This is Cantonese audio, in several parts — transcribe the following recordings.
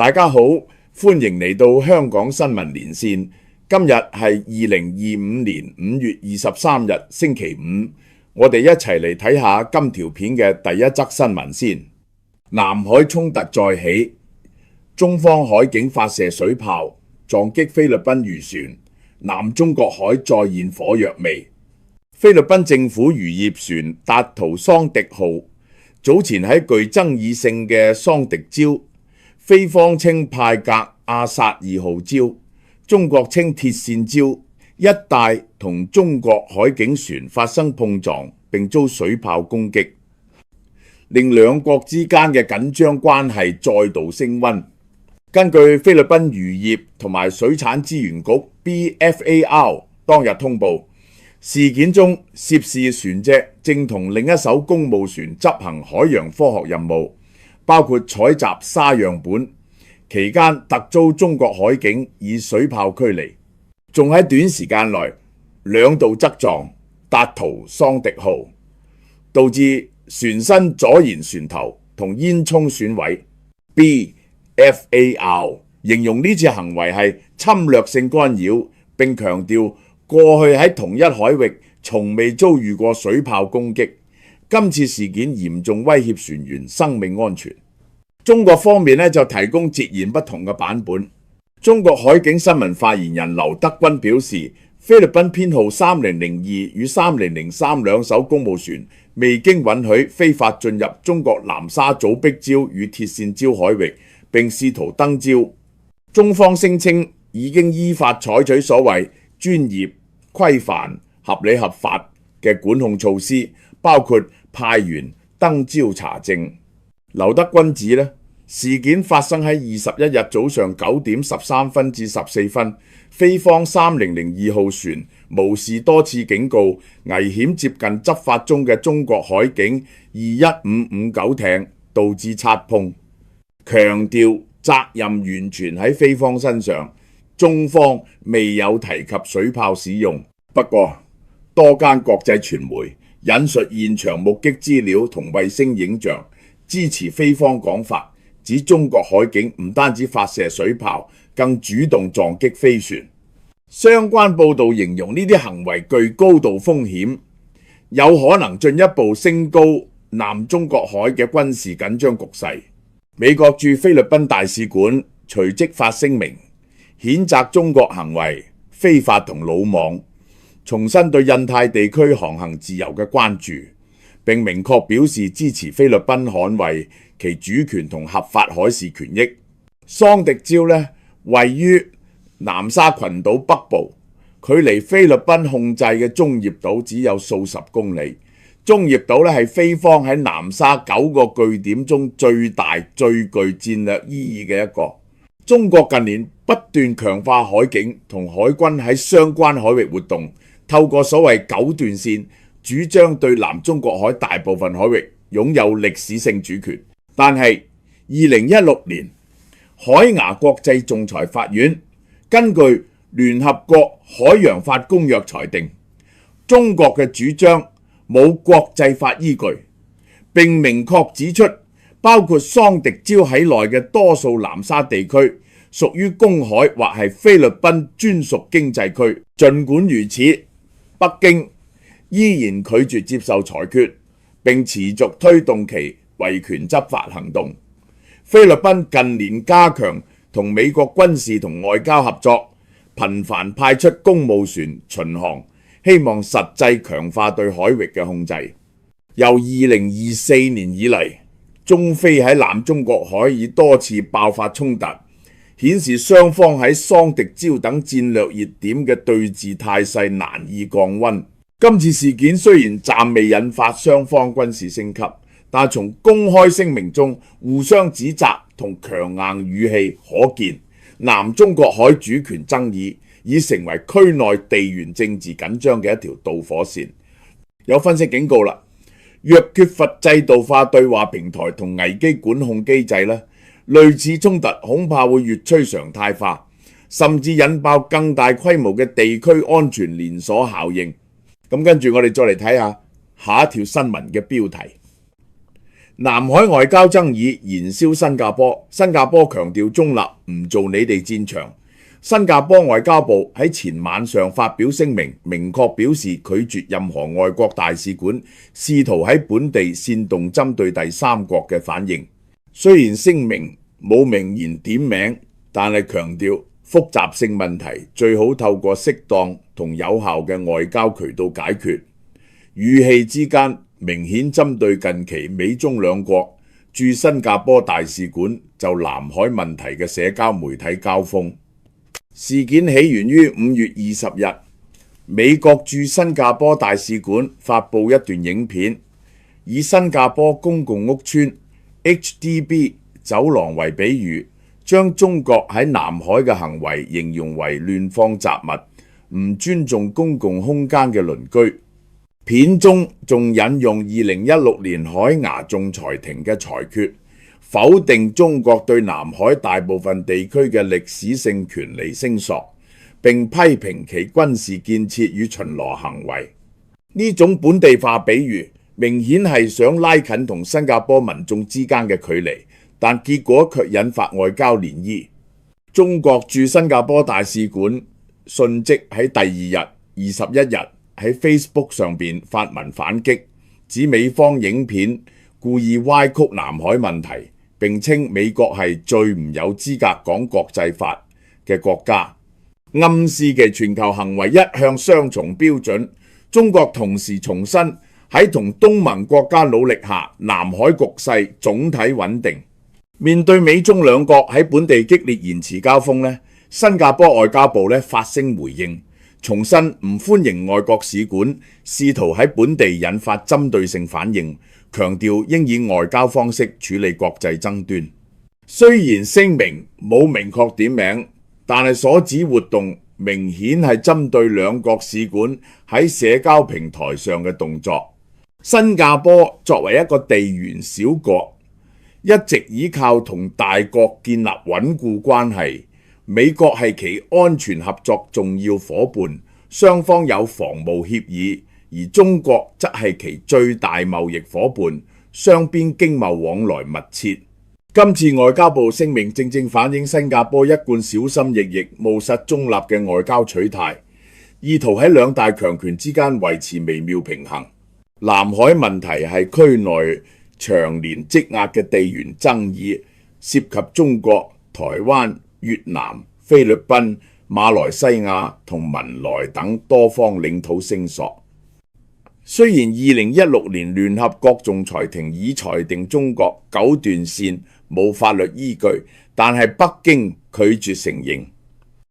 大家好，歡迎嚟到香港新聞連線。今日係2025年5月23日星期五，我哋一齊嚟睇下今條片嘅第一則新聞先。南海衝突再起，中方海警發射水炮撞擊菲律賓漁船，南中國海再現火藥味。菲律賓政府漁業船達圖桑迪號早前喺具爭議性嘅桑迪礁，菲方稱派格阿薩2號礁，中國稱鐵線礁一帶同中國海警船發生碰撞並遭水炮攻擊，令兩國之間嘅緊張關係再度升溫。根據菲律賓漁業同埋水產資源局 BFAR 當日通報，事件中涉事船隻正同另一艘公務船執行海洋科學任務，包括採集沙樣本，期間突遭中國海警以水炮驅離，仲喺短時間內兩度側撞達圖桑迪號，導致船身左舷船頭同煙囪損毀。BFAR 形容呢次行為係侵略性干擾，並強調過去喺同一海域從未遭遇過水炮攻擊，今次事件嚴重威脅船員生命安全。中國方面就提供截然不同嘅版本。中國海警新聞發言人劉德軍表示，菲律賓編號3002與3003兩艘公務船未經允許非法進入中國南沙祖碧礁與鐵線礁海域，並試圖登礁。中方聲稱已經依法採取所謂專業、規範、合理合法嘅管控措施，包括派員登礁查證。劉德軍指事件發生喺21日早上9點13分至14分，菲方3002號船無視多次警告，危險接近執法中嘅中國海警21559艇，導致擦碰，強調責任完全喺菲方身上，中方未有提及水炮使用。不過，多間國際傳媒引述現場目擊資料同衛星影像，支持菲方講法，指中國海警唔單止發射水炮，更主動撞擊菲船。相關報導形容呢啲行為具高度風險，有可能進一步升高南中國海嘅軍事緊張局勢。美國駐菲律賓大使館隨即發聲明，譴責中國行為非法同魯莽，重申對印太地區航行自由嘅關注，並明確表示支持菲律賓捍衛其主權同合法海事權益。桑迪礁位於南沙群島北部，距離菲律賓控制嘅中業島只有數十公里。中業島係菲方喺南沙9個據點中最大、最具戰略意義嘅一個。中國近年不斷強化海警同海軍喺相關海域活動，透過所謂9段線，主張對南中國海大部分海域擁有歷史性主權。但係2016年，海牙國際仲裁法院根據聯合國海洋法公約裁定，中國嘅主張冇國際法依據，並明確指出，包括桑迪礁喺內嘅多數南沙地區屬於公海或係菲律賓專屬經濟區。儘管如此，北京依然拒絕接受裁決，並持續推動其維權執法行動。菲律賓近年加強同美國軍事同外交合作，頻繁派出公務船巡航，希望實際強化對海域嘅控制。由2024年以嚟，中菲喺南中國海已多次爆發衝突，顯示雙方喺桑迪礁等戰略熱點嘅對峙態勢難以降溫。今次事件雖然暫未引發雙方軍事升級，但從公開聲明中互相指責同強硬語氣可見，南中國海主權爭議已成為區內地緣政治緊張嘅一條導火線。有分析警告啦，若缺乏制度化對話平台同危機管控機制，類似衝突恐怕會越趨常態化，甚至引爆更大規模嘅地區安全連鎖效應。咁跟住我哋再嚟睇下下一條新聞嘅標題。南海外交爭議燃燒新加坡，新加坡強調中立，唔做你哋戰場。新加坡外交部喺前晚上發表聲明，明確表示拒絕任何外國大使館試圖喺本地煽動針對第三國嘅反應。雖然聲明冇明言點名，但係強調複雜性問題最好透過適當同有效嘅外交渠道解決。語氣之間明顯針對近期美中兩國駐新加坡大使館就南海問題嘅社交媒體交鋒。事件起源於5月20日，美國駐新加坡大使館發布一段影片，以新加坡公共屋邨 HDB 走廊為比喻，將中國喺南海嘅行為形容為亂放雜物、唔尊重公共空間嘅鄰居。片中仲引用2016年海牙仲裁庭嘅裁決，否定中國對南海大部分地區嘅歷史性權利聲索，並批評其軍事建設與巡邏行為。呢種本地化比喻明顯係想拉近同新加坡民眾之間嘅距離，但結果卻引發外交漣漪。中國駐新加坡大使館迅即喺第二日21日喺 Facebook 上邊發文反擊，指美方影片故意歪曲南海問題，並稱美國係最唔有資格講國際法嘅國家，暗示嘅全球行為一向雙重標準。中國同時重申喺同東盟國家努力下，南海局勢總體穩定。面對美中兩國喺本地激烈言辭交鋒呢，新加坡外交部發聲回應，重申唔歡迎外國使館試圖喺本地引發針對性反應，強調應以外交方式處理國際爭端。雖然聲明冇明確點名，但係所指活動明顯係針對兩國使館喺社交平台上嘅動作。新加坡作為一個地緣小國，一直依靠同大國建立穩固關係，美國係其安全合作重要夥伴，雙方有防務協議，而中國則係其最大貿易夥伴，雙邊經貿往來密切。今次外交部聲明正正反映新加坡一貫小心翼翼、務實中立嘅外交取態，意圖喺兩大強權之間維持微妙平衡。南海問題係區內長年積壓嘅地緣爭議，涉及中國、台灣、越南、菲律賓、馬來西亞同文萊等多方領土聲索。雖然2016年聯合國仲裁庭已裁定中國九段線冇法律依據，但係北京拒絕承認。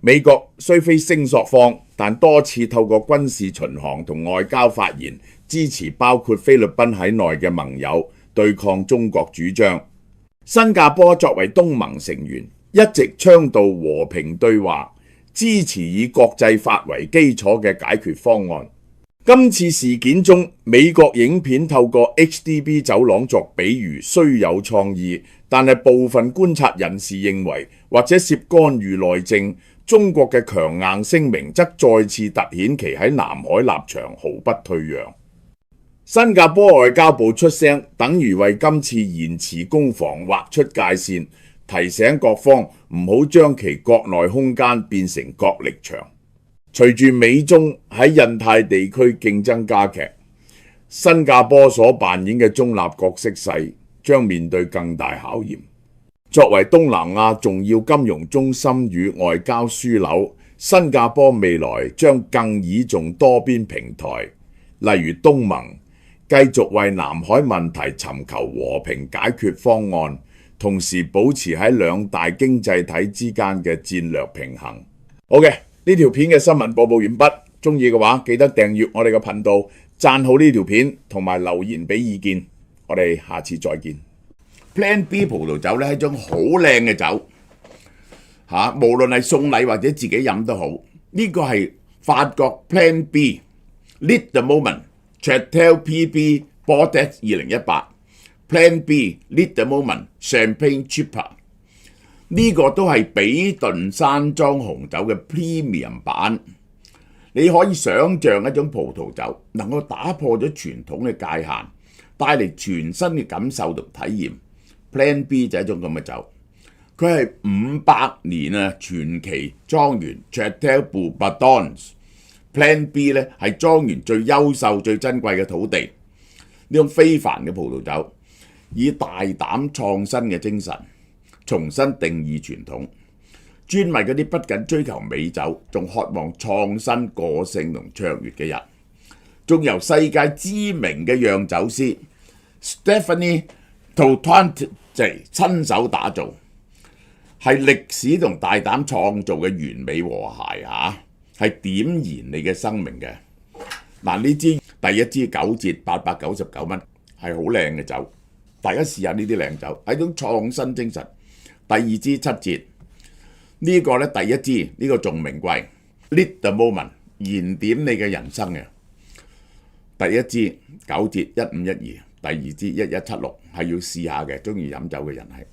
美國雖非聲索方，但多次透過軍事巡航同外交發言，支持包括菲律賓喺內嘅盟友對抗中國主張。新加坡作為東盟成員，一直倡導和平對話，支持以國際法為基礎嘅解決方案。今次事件中，美國影片透過 HDB 走廊作比喻，雖有創意，但係部分觀察人士認為，或者涉干預內政。中國嘅強硬聲明則再次突顯其喺南海立場毫不退讓。新加坡外交部出聲，等於為今次言辭攻防劃出界線，提醒各方唔好將其國內空間變成角力場。隨住美中喺印太地區競爭加劇，新加坡所扮演嘅中立角色勢將面對更大考驗。作為東南亞重要金融中心與外交樞紐，新加坡未來將更倚重多邊平台，例如東盟，繼續為南海問題尋求和平解決方案，同時保持喺兩大經濟體之間嘅戰略平衡。好嘅，呢條片嘅新聞播報完畢，鍾意嘅話記得訂閱我哋嘅頻道，讚好呢條片同埋留言俾意見。我哋下次再見。Plan B 葡萄酒咧係一種好靚嘅酒，無論係送禮或者自己飲都好。呢個係法國 Plan B Lit the Moment Chateau PB Bordeaux 2018 Plan B Lit the Moment Champagne Cheaper， 呢個都係比頓山莊紅酒嘅 Premium 版。你可以想像一種葡萄酒能夠打破咗傳統嘅界限，帶嚟全新嘅感受同體驗。Plan B 就係一種咁嘅酒，佢係500年傳奇莊園 Château Bourbon。Plan B 咧係莊園最優秀、最珍貴嘅土地，呢種非凡嘅葡萄酒，以大膽創新嘅精神，重新定義傳統，專為嗰啲不僅追求美酒，仲渴望創新、個性同卓越嘅人。仲由世界知名嘅釀酒師 Stéphane Toutant 親手打造，係歷史同大膽創造嘅完美和諧嚇，係點燃你嘅生命嘅。嗱，呢支第一支9折899蚊，係好靚嘅酒，大家試下呢啲靚酒，係一種創新精神。第二支7折，呢個咧第一支呢個仲名貴 ，Lit the moment 燃點你嘅人生嘅。第一支9折1512，第二支1176，係要試下嘅，中意飲酒嘅人係。